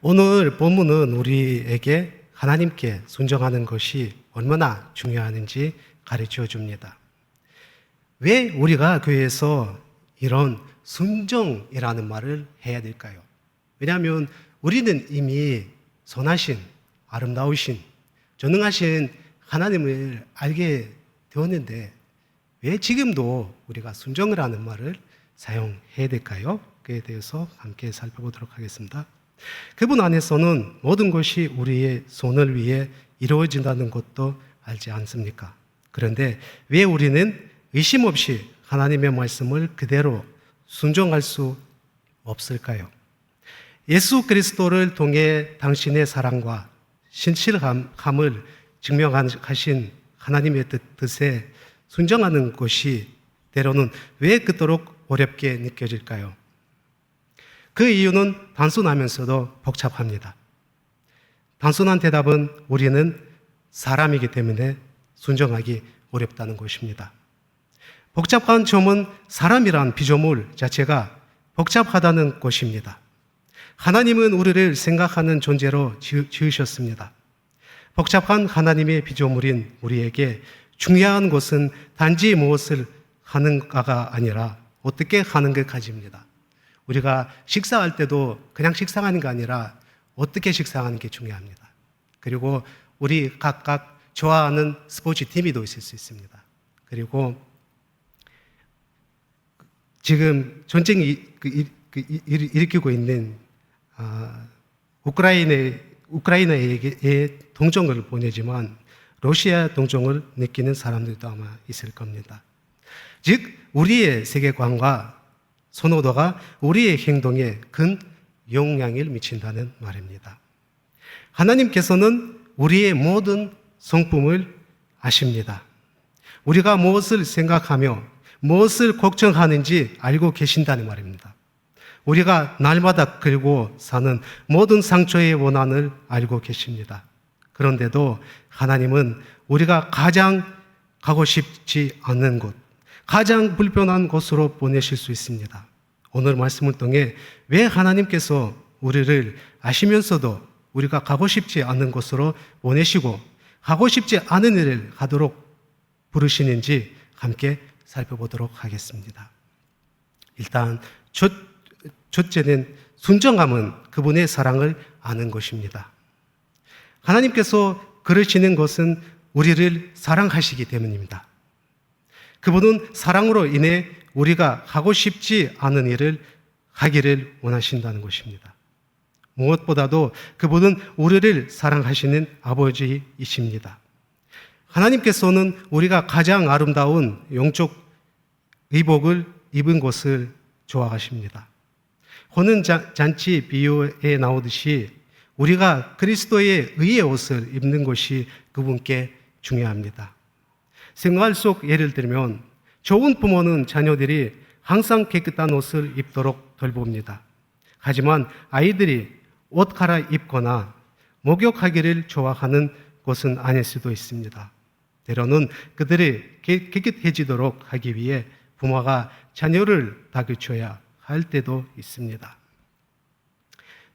오늘 본문은 우리에게 하나님께 순종하는 것이 얼마나 중요한지 가르쳐 줍니다. 왜 우리가 교회에서 이런 순종이라는 말을 해야 될까요? 왜냐하면 우리는 이미 선하신, 아름다우신, 전능하신 하나님을 알게 되었는데 왜 지금도 우리가 순종을 하는 말을 사용해야 될까요? 그에 대해서 함께 살펴보도록 하겠습니다. 그분 안에서는 모든 것이 우리의 손을 위해 이루어진다는 것도 알지 않습니까? 그런데 왜 우리는 의심 없이 하나님의 말씀을 그대로 순종할 수 없을까요? 예수 그리스도를 통해 당신의 사랑과 신실함을 증명하신 하나님의 뜻에 순종하는 것이 때로는 왜 그토록 어렵게 느껴질까요? 그 이유는 단순하면서도 복잡합니다. 단순한 대답은 우리는 사람이기 때문에 순종하기 어렵다는 것입니다. 복잡한 점은 사람이란 피조물 자체가 복잡하다는 것입니다. 하나님은 우리를 생각하는 존재로 지으셨습니다. 복잡한 하나님의 피조물인 우리에게 중요한 것은 단지 무엇을 하는가가 아니라 어떻게 하는 것까지입니다. 우리가 식사할 때도 그냥 식사하는 게 아니라 어떻게 식사하는 게 중요합니다. 그리고 우리 각각 좋아하는 스포츠 팀이 있을 수 있습니다. 그리고 지금 전쟁이 일으키고 있는 우크라이나에 동정을 보내지만 러시아 동정을 느끼는 사람들도 아마 있을 겁니다. 즉 우리의 세계관과 선호도가 우리의 행동에 큰 영향을 미친다는 말입니다. 하나님께서는 우리의 모든 성품을 아십니다. 우리가 무엇을 생각하며 무엇을 걱정하는지 알고 계신다는 말입니다. 우리가 날마다 끌고 사는 모든 상처의 원한을 알고 계십니다. 그런데도 하나님은 우리가 가장 가고 싶지 않은 곳, 가장 불편한 곳으로 보내실 수 있습니다. 오늘 말씀을 통해 왜 하나님께서 우리를 아시면서도 우리가 가고 싶지 않은 곳으로 보내시고 가고 싶지 않은 일을 하도록 부르시는지 함께 살펴보도록 하겠습니다. 일단 첫째는 순종함은 그분의 사랑을 아는 것입니다. 하나님께서 그러시는 것은 우리를 사랑하시기 때문입니다. 그분은 사랑으로 인해 우리가 하고 싶지 않은 일을 하기를 원하신다는 것입니다. 무엇보다도 그분은 우리를 사랑하시는 아버지이십니다. 하나님께서는 우리가 가장 아름다운 영적 의복을 입은 것을 좋아하십니다. 혼인잔치 비유에 나오듯이 우리가 그리스도의 의의 옷을 입는 것이 그분께 중요합니다. 생활 속 예를 들면 좋은 부모는 자녀들이 항상 깨끗한 옷을 입도록 돌봅니다. 하지만 아이들이 옷 갈아입거나 목욕하기를 좋아하는 것은 아닐 수도 있습니다. 때로는 그들이 깨끗해지도록 하기 위해 부모가 자녀를 다그쳐야 할 때도 있습니다.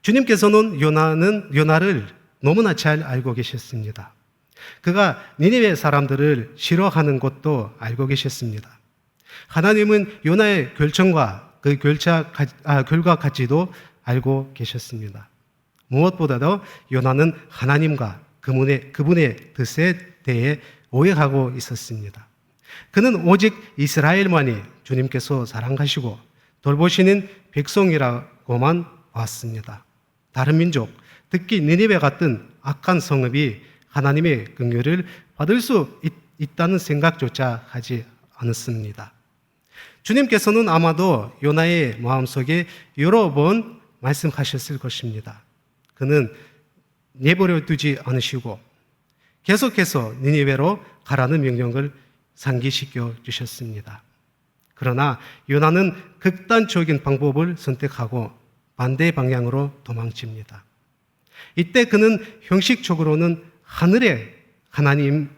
주님께서는 요나를 너무나 잘 알고 계셨습니다. 그가 니느웨 사람들을 싫어하는 것도 알고 계셨습니다. 하나님은 요나의 결정과 그 결과까지도 알고 계셨습니다. 무엇보다도 요나는 하나님과 그분의 뜻에 대해 오해하고 있었습니다. 그는 오직 이스라엘만이 주님께서 사랑하시고 돌보시는 백성이라고만 봤습니다. 다른 민족, 특히 니느웨 같은 악한 성읍이 하나님의 긍휼을 받을 수 있다는 생각조차 하지 않았습니다. 주님께서는 아마도 요나의 마음속에 여러 번 말씀하셨을 것입니다. 그는 내버려 두지 않으시고 계속해서 니느웨로 가라는 명령을 상기시켜 주셨습니다. 그러나 요나는 극단적인 방법을 선택하고 반대 방향으로 도망칩니다. 이때 그는 형식적으로는 하늘의 하나님을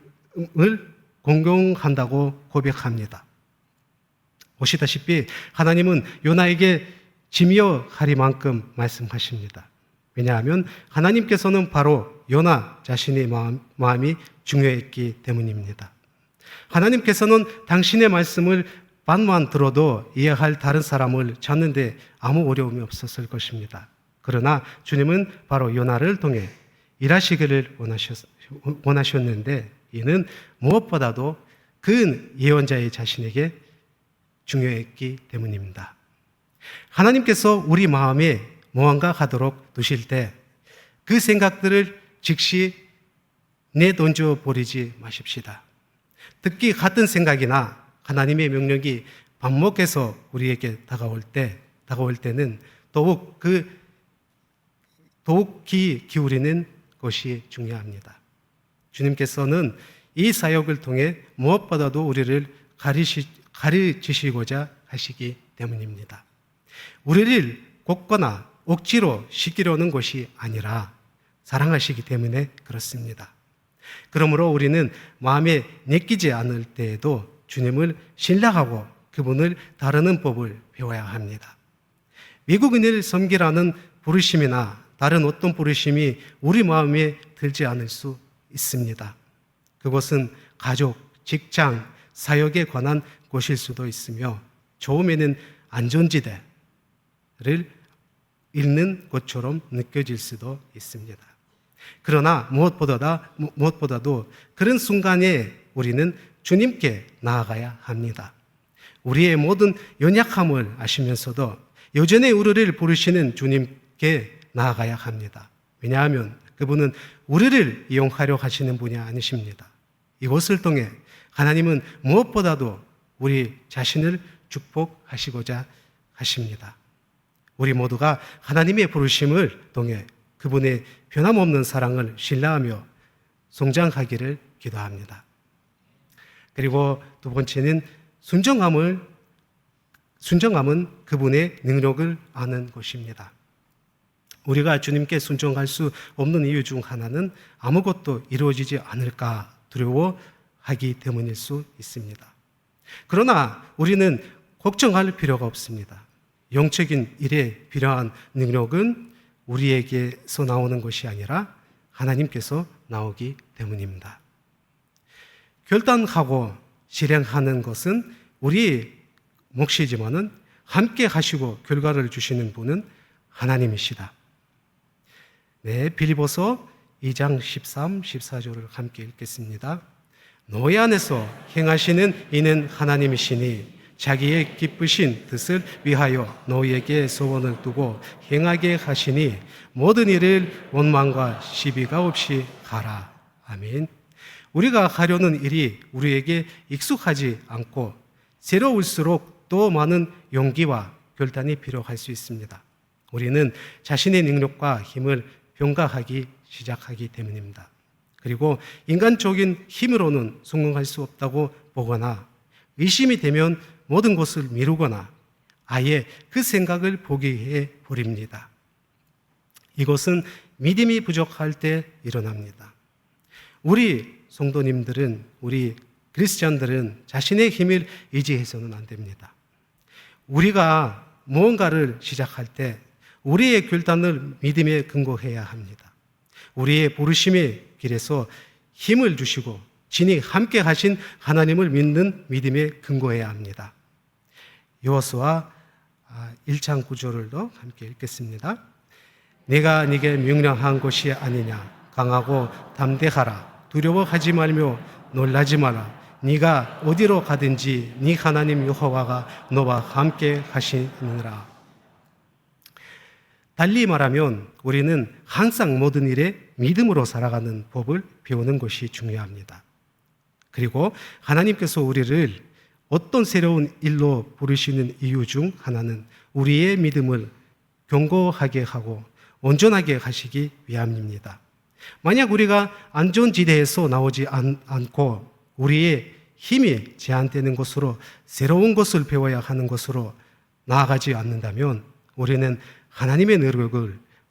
공경한다고 고백합니다. 보시다시피 하나님은 요나에게 지며 하리만큼 말씀하십니다. 왜냐하면 하나님께서는 바로 요나 자신의 마음이 중요했기 때문입니다. 하나님께서는 당신의 말씀을 반만 들어도 이해할 다른 사람을 찾는데 아무 어려움이 없었을 것입니다. 그러나 주님은 바로 요나를 통해 일하시기를 원하셨는데 이는 무엇보다도 그 예언자의 자신에게 중요했기 때문입니다. 하나님께서 우리 마음에 무언가 하도록 두실 때 그 생각들을 즉시 내던져 버리지 마십시다. 특히 같은 생각이나 하나님의 명령이 반복해서 우리에게 다가올 때는 더욱 귀 기울이는 것이 중요합니다. 주님께서는 이 사역을 통해 무엇보다도 우리를 가르치시고자 하시기 때문입니다. 우리를 곱거나 억지로 시키려는 것이 아니라 사랑하시기 때문에 그렇습니다. 그러므로 우리는 마음에 내키지 않을 때에도 주님을 신뢰하고 그분을 다루는 법을 배워야 합니다. 외국인을 섬기라는 부르심이나 다른 어떤 부르심이 우리 마음에 들지 않을 수 있습니다. 그것은 가족, 직장, 사역에 관한 곳일 수도 있으며 처음에는 안전지대를 잃는 것처럼 느껴질 수도 있습니다. 그러나 무엇보다도 그런 순간에 우리는 주님께 나아가야 합니다. 우리의 모든 연약함을 아시면서도 여전히 우리를 부르시는 주님께 나아가야 합니다. 왜냐하면 그분은 우리를 이용하려 하시는 분이 아니십니다. 이것을 통해 하나님은 무엇보다도 우리 자신을 축복하시고자 하십니다. 우리 모두가 하나님의 부르심을 통해 그분의 변함없는 사랑을 신뢰하며 성장하기를 기도합니다. 그리고 두 번째는 순정함은 그분의 능력을 아는 것입니다. 우리가 주님께 순종할 수 없는 이유 중 하나는 아무것도 이루어지지 않을까 두려워하기 때문일 수 있습니다. 그러나 우리는 걱정할 필요가 없습니다. 영적인 일에 필요한 능력은 우리에게서 나오는 것이 아니라 하나님께서 나오기 때문입니다. 결단하고 실행하는 것은 우리 몫이지만은 함께 하시고 결과를 주시는 분은 하나님이시다. 네, 빌립보서 2장 13, 14절을 함께 읽겠습니다. 너희 안에서 행하시는 이는 하나님이시니 자기의 기쁘신 뜻을 위하여 너희에게 소원을 두고 행하게 하시니 모든 일을 원망과 시비가 없이 하라. 아멘. 우리가 하려는 일이 우리에게 익숙하지 않고 새로울수록 또 많은 용기와 결단이 필요할 수 있습니다. 우리는 자신의 능력과 힘을 평가하기 시작하기 때문입니다. 그리고 인간적인 힘으로는 성공할 수 없다고 보거나 의심이 되면 모든 것을 미루거나 아예 그 생각을 포기해 버립니다. 이것은 믿음이 부족할 때 일어납니다. 우리 성도님들은, 우리 그리스찬들은 자신의 힘을 의지해서는 안 됩니다. 우리가 무언가를 시작할 때 우리의 결단을 믿음에 근거해야 합니다. 우리의 부르심의 길에서 힘을 주시고 진히 함께 하신 하나님을 믿는 믿음에 근거해야 합니다. 여호수아 1장 9절을 더 함께 읽겠습니다. 내가 네게 명령한 것이 아니냐. 강하고 담대하라. 두려워하지 말며 놀라지 마라. 네가 어디로 가든지 네 하나님 여호와가 너와 함께 하시느니라. 달리 말하면 우리는 항상 모든 일에 믿음으로 살아가는 법을 배우는 것이 중요합니다. 그리고 하나님께서 우리를 어떤 새로운 일로 부르시는 이유 중 하나는 우리의 믿음을 견고하게 하고 온전하게 하시기 위함입니다. 만약 우리가 안전지대에서 나오지 않고 우리의 힘이 제한되는 것으로 새로운 것을 배워야 하는 것으로 나아가지 않는다면 우리는 하나님의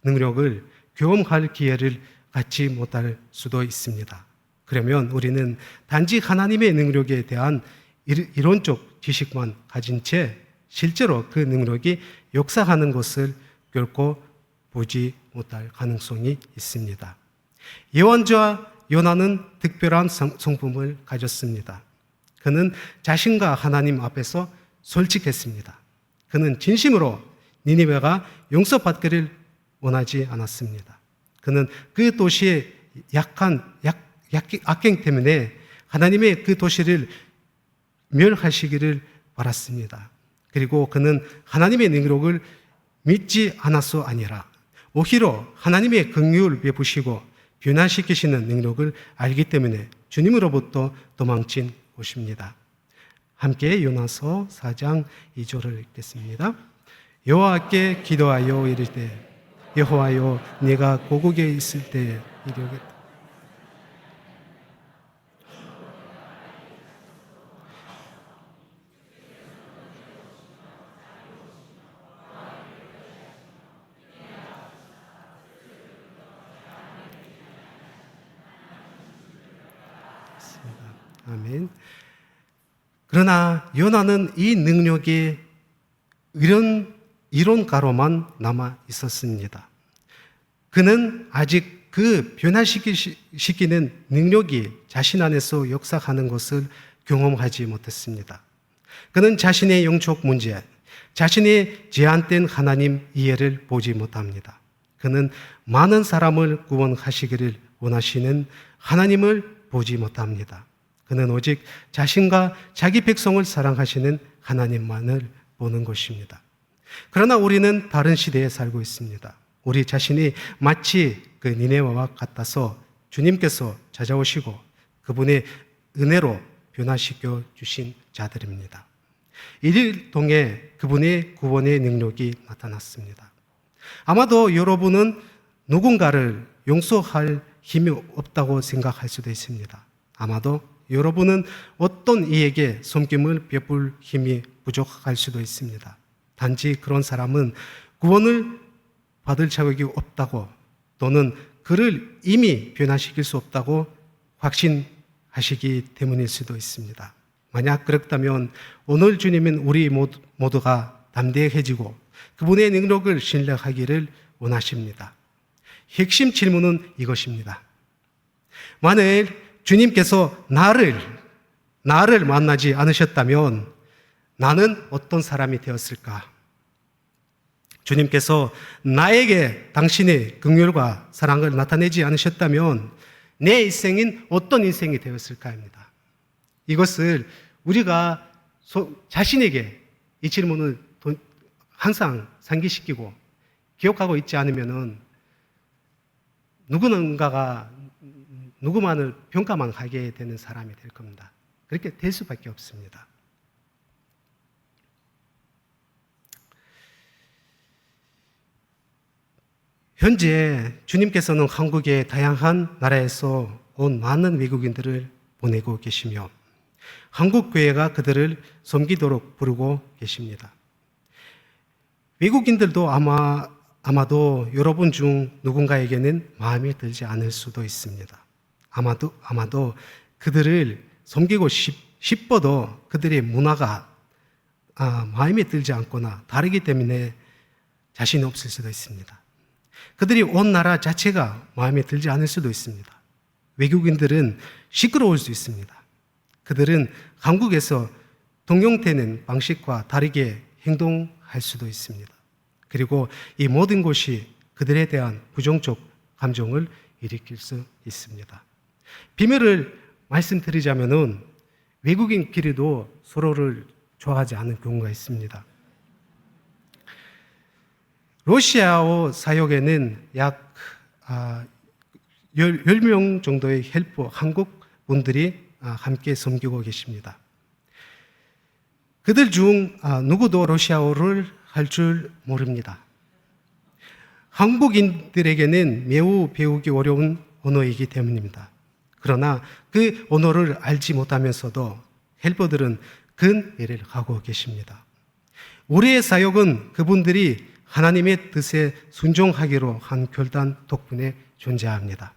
능력을 경험할 기회를 갖지 못할 수도 있습니다. 그러면 우리는 단지 하나님의 능력에 대한 이론적 지식만 가진 채 실제로 그 능력이 역사하는 것을 결코 보지 못할 가능성이 있습니다. 예언자 요나는 특별한 성품을 가졌습니다. 그는 자신과 하나님 앞에서 솔직했습니다. 그는 진심으로 니니베가 용서받기를 원하지 않았습니다. 그는 그 도시의 악행 때문에 하나님의 그 도시를 멸하시기를 바랐습니다. 그리고 그는 하나님의 능력을 믿지 않아서 아니라 오히려 하나님의 긍휼을 베푸시고 변화시키시는 능력을 알기 때문에 주님으로부터 도망친 것입니다. 함께 요나서 4장 2절을 읽겠습니다. 여호와께 기도하여 이르되 여호와여 네가 고국에 있을 때 이르겠다. 아멘. 그러나 요나는 이 능력이 이론가로만 남아 있었습니다. 그는 아직 그 변화시키는 능력이 자신 안에서 역사하는 것을 경험하지 못했습니다. 그는 자신의 영적 문제, 자신의 제한된 하나님 이해를 보지 못합니다. 그는 많은 사람을 구원하시기를 원하시는 하나님을 보지 못합니다. 그는 오직 자신과 자기 백성을 사랑하시는 하나님만을 보는 것입니다. 그러나 우리는 다른 시대에 살고 있습니다. 우리 자신이 마치 그 니네웨와 같아서 주님께서 찾아오시고 그분의 은혜로 변화시켜 주신 자들입니다. 이를 통해 그분의 구원의 능력이 나타났습니다. 아마도 여러분은 누군가를 용서할 힘이 없다고 생각할 수도 있습니다. 아마도 여러분은 어떤 이에게 섬김을 베풀 힘이 부족할 수도 있습니다. 단지 그런 사람은 구원을 받을 자격이 없다고 또는 그를 이미 변화시킬 수 없다고 확신하시기 때문일 수도 있습니다. 만약 그렇다면 오늘 주님은 우리 모두가 담대해지고 그분의 능력을 신뢰하기를 원하십니다. 핵심 질문은 이것입니다. 만일 주님께서 나를 만나지 않으셨다면 나는 어떤 사람이 되었을까? 주님께서 나에게 당신의 긍휼과 사랑을 나타내지 않으셨다면 내 인생인 어떤 인생이 되었을까입니다. 이것을 우리가 자신에게 이 질문을 항상 상기시키고 기억하고 있지 않으면 누군가가 누구만을 평가만 하게 되는 사람이 될 겁니다. 그렇게 될 수밖에 없습니다. 현재 주님께서는 한국의 다양한 나라에서 온 많은 외국인들을 보내고 계시며 한국 교회가 그들을 섬기도록 부르고 계십니다. 외국인들도 아마도 여러분 중 누군가에게는 마음에 들지 않을 수도 있습니다. 아마도 그들을 섬기고 싶어도 그들의 문화가 마음에 들지 않거나 다르기 때문에 자신이 없을 수도 있습니다. 그들이 온 나라 자체가 마음에 들지 않을 수도 있습니다. 외국인들은 시끄러울 수 있습니다. 그들은 한국에서 동경되는 방식과 다르게 행동할 수도 있습니다. 그리고 이 모든 것이 그들에 대한 부정적 감정을 일으킬 수 있습니다. 비밀을 말씀드리자면은 외국인끼리도 서로를 좋아하지 않는 경우가 있습니다. 러시아어 사역에는 약 10명 정도의 헬퍼 한국 분들이 함께 섬기고 계십니다. 그들 중 누구도 러시아어를 할 줄 모릅니다. 한국인들에게는 매우 배우기 어려운 언어이기 때문입니다. 그러나 그 언어를 알지 못하면서도 헬퍼들은 큰 일을 하고 계십니다. 우리의 사역은 그분들이 하나님의 뜻에 순종하기로 한 결단 덕분에 존재합니다.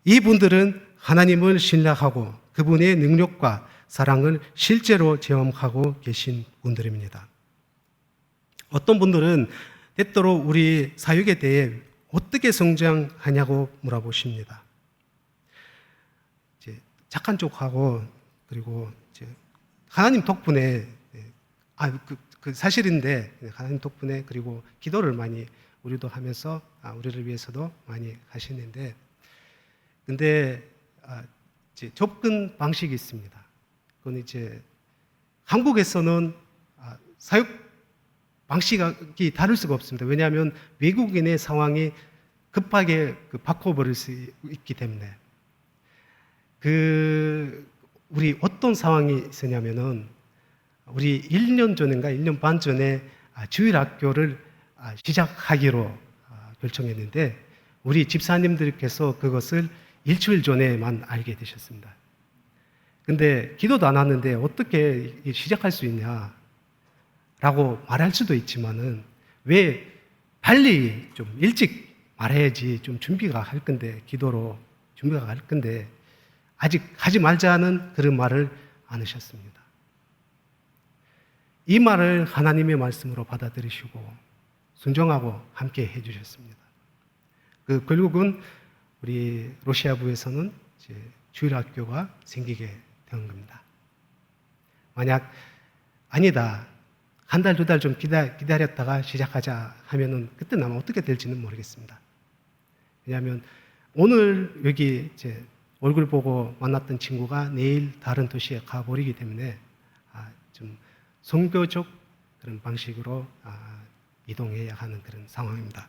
이분들은 하나님을 신뢰하고 그분의 능력과 사랑을 실제로 체험하고 계신 분들입니다. 어떤 분들은 때때로 우리 사역에 대해 어떻게 성장하냐고 물어보십니다. 이제 착한 척하고 그리고 이제 하나님 덕분에 그 사실인데 하나님 덕분에 그리고 기도를 많이 우리도 하면서 우리를 위해서도 많이 하시는데 근데 이제 접근 방식이 있습니다. 그건 이제 한국에서는 사역 방식이 다를 수가 없습니다. 왜냐하면 외국인의 상황이 급하게 바꿔버릴 수 있기 때문에 우리 어떤 상황이 있었냐면은 우리 1년 전인가 1년 반 전에 주일학교를 시작하기로 결정했는데 우리 집사님들께서 그것을 일주일 전에만 알게 되셨습니다. 근데 기도도 안 하는데 어떻게 시작할 수 있냐라고 말할 수도 있지만은 왜 빨리 좀 일찍 말해야지 좀 준비가 할 건데 기도로 준비가 할 건데 아직 하지 말자는 그런 말을 안 하셨습니다. 이 말을 하나님의 말씀으로 받아들이시고 순종하고 함께 해주셨습니다. 결국은 우리 러시아부에서는 이제 주일학교가 생기게 된 겁니다. 만약 아니다, 한 달, 두 달 좀 기다렸다가 시작하자 하면은 그때는 아마 어떻게 될지는 모르겠습니다. 왜냐하면 오늘 여기 이제 얼굴 보고 만났던 친구가 내일 다른 도시에 가버리기 때문에 좀 선교적 그런 방식으로 이동해야 하는 그런 상황입니다.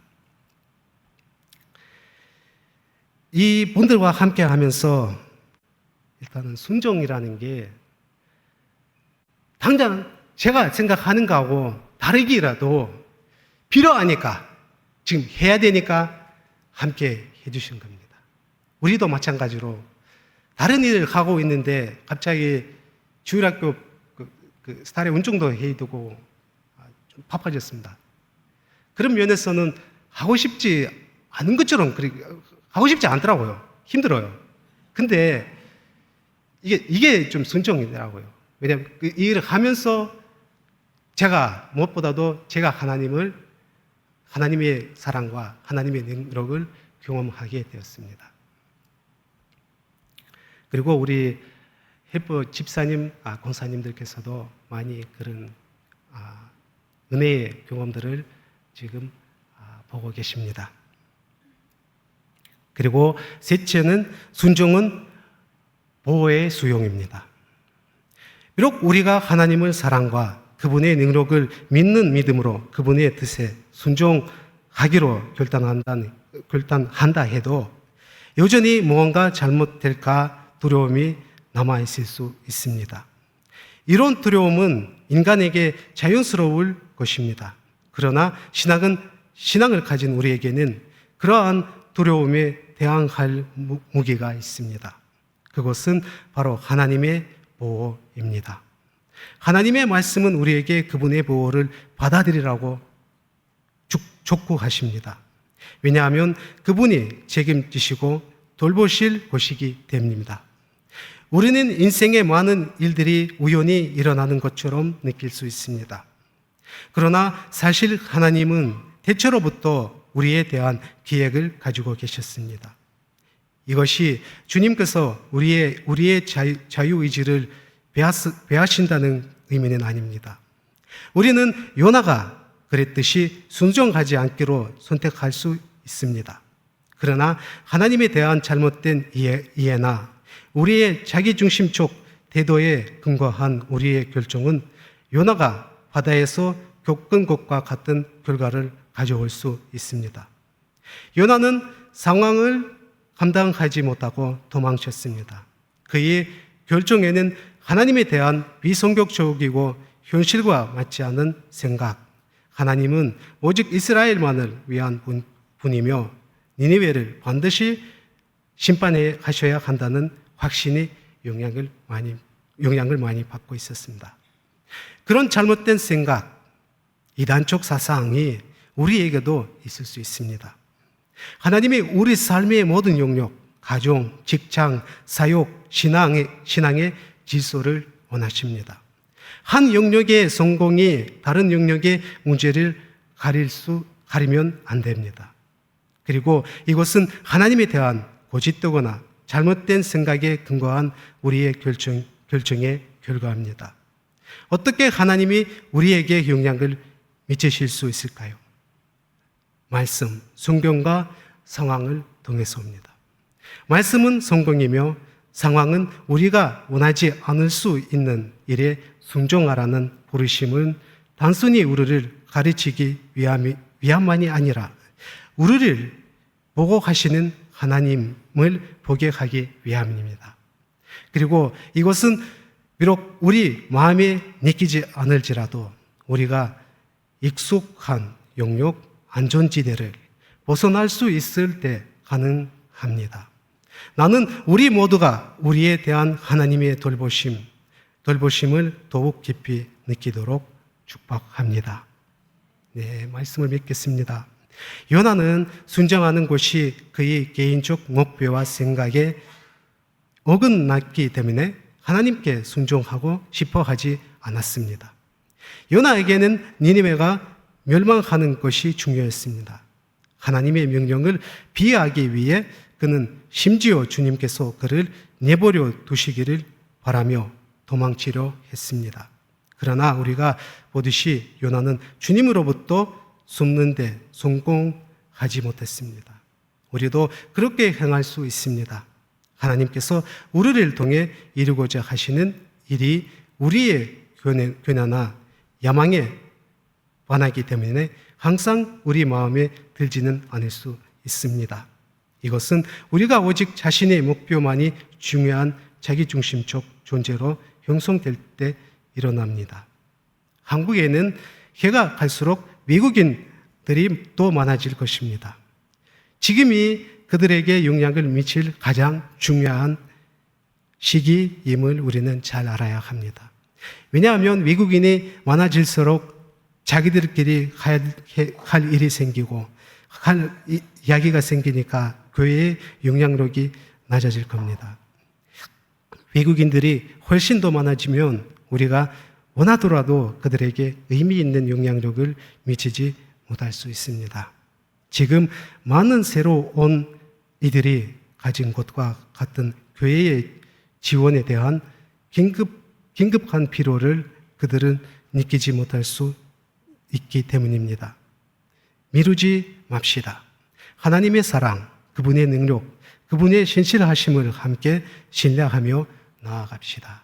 이 분들과 함께 하면서 일단은 순종이라는 게 당장 제가 생각하는 거하고 다르기라도 필요하니까 지금 해야 되니까 함께 해주신 겁니다. 우리도 마찬가지로 다른 일을 하고 있는데 갑자기 주일학교 스타일의 운동도 해야 되고 좀 바빠졌습니다. 그런 면에서는 하고 싶지 않은 것처럼 하고 싶지 않더라고요. 힘들어요. 근데 이게 좀 순종이더라고요. 왜냐하면 이 일을 하면서 제가 무엇보다도 제가 하나님의 사랑과 하나님의 능력을 경험하게 되었습니다. 그리고 우리 헬프 집사님, 권사님들께서도 많이 그런 은혜의 경험들을 지금 보고 계십니다. 그리고 셋째는 순종은 보호의 수용입니다. 비록 우리가 하나님의 사랑과 그분의 능력을 믿는 믿음으로 그분의 뜻에 순종하기로 결단한다 해도 여전히 무언가 잘못될까 두려움이 남아있을 수 있습니다. 이런 두려움은 인간에게 자연스러울 것입니다. 그러나 신앙을 가진 우리에게는 그러한 두려움에 대항할 무기가 있습니다. 그것은 바로 하나님의 보호입니다. 하나님의 말씀은 우리에게 그분의 보호를 받아들이라고 촉구하십니다. 왜냐하면 그분이 책임지시고 돌보실 것이기 때문입니다. 우리는 인생의 많은 일들이 우연히 일어나는 것처럼 느낄 수 있습니다. 그러나 사실 하나님은 대체로부터 우리에 대한 계획을 가지고 계셨습니다. 이것이 주님께서 우리의 자유의지를 배하신다는 의미는 아닙니다. 우리는 요나가 그랬듯이 순종하지 않기로 선택할 수 있습니다. 그러나 하나님에 대한 잘못된 이해나 우리의 자기중심적 태도에 근거한 우리의 결정은 요나가 바다에서 겪은 것과 같은 결과를 가져올 수 있습니다. 요나는 상황을 감당하지 못하고 도망쳤습니다. 그의 결정에는 하나님에 대한 비성격적이고 현실과 맞지 않은 생각, 하나님은 오직 이스라엘만을 위한 분이며 니느웨를 반드시 심판해 가셔야 한다는 확신이 영향을 많이 받고 있었습니다. 그런 잘못된 생각, 이단적 사상이 우리에게도 있을 수 있습니다. 하나님이 우리 삶의 모든 영역, 가정, 직장, 사역, 신앙의 질서를 원하십니다. 한 영역의 성공이 다른 영역의 문제를 가리면 안 됩니다. 그리고 이것은 하나님에 대한 고집되거나 잘못된 생각에 근거한 우리의 결정의 결과입니다. 어떻게 하나님이 우리에게 영향을 미치실 수 있을까요? 말씀, 성경과 상황을 통해서입니다. 말씀은 성공이며 상황은 우리가 원하지 않을 수 있는 일에 순종하라는 부르심은 단순히 우리를 가르치기 위함만이 아니라 우리를 보고하시는 하나님을 보게 하기 위함입니다. 그리고 이것은 비록 우리 마음에 느끼지 않을지라도 우리가 익숙한 영역, 안전지대를 벗어날 수 있을 때 가능합니다. 나는 우리 모두가 우리에 대한 하나님의 돌보심을 더욱 깊이 느끼도록 축복합니다. 네, 말씀을 맺겠습니다. 요나는 순종하는 것이 그의 개인적 목표와 생각에 어긋났기 때문에 하나님께 순종하고 싶어 하지 않았습니다. 요나에게는 니느웨가 멸망하는 것이 중요했습니다. 하나님의 명령을 비하기 위해 그는 심지어 주님께서 그를 내버려 두시기를 바라며 도망치려 했습니다. 그러나 우리가 보듯이 요나는 주님으로부터 숨는데 성공하지 못했습니다. 우리도 그렇게 행할 수 있습니다. 하나님께서 우리를 통해 이루고자 하시는 일이 우리의 교회나 야망에 반하기 때문에 항상 우리 마음에 들지는 않을 수 있습니다. 이것은 우리가 오직 자신의 목표만이 중요한 자기중심적 존재로 형성될 때 일어납니다. 한국에는 해가 갈수록 외국인들이 더 많아질 것입니다. 지금이 그들에게 영향을 미칠 가장 중요한 시기임을 우리는 잘 알아야 합니다. 왜냐하면 외국인이 많아질수록 자기들끼리 할 일이 생기고 할 이야기가 생기니까 교회의 영향력이 낮아질 겁니다. 외국인들이 훨씬 더 많아지면 우리가 원하더라도 그들에게 의미 있는 영향력을 미치지 못할 수 있습니다. 지금 많은 새로 온 이들이 가진 것과 같은 교회의 지원에 대한 긴급한 필요를 그들은 느끼지 못할 수 있기 때문입니다. 미루지 맙시다. 하나님의 사랑, 그분의 능력, 그분의 신실하심을 함께 신뢰하며 나아갑시다.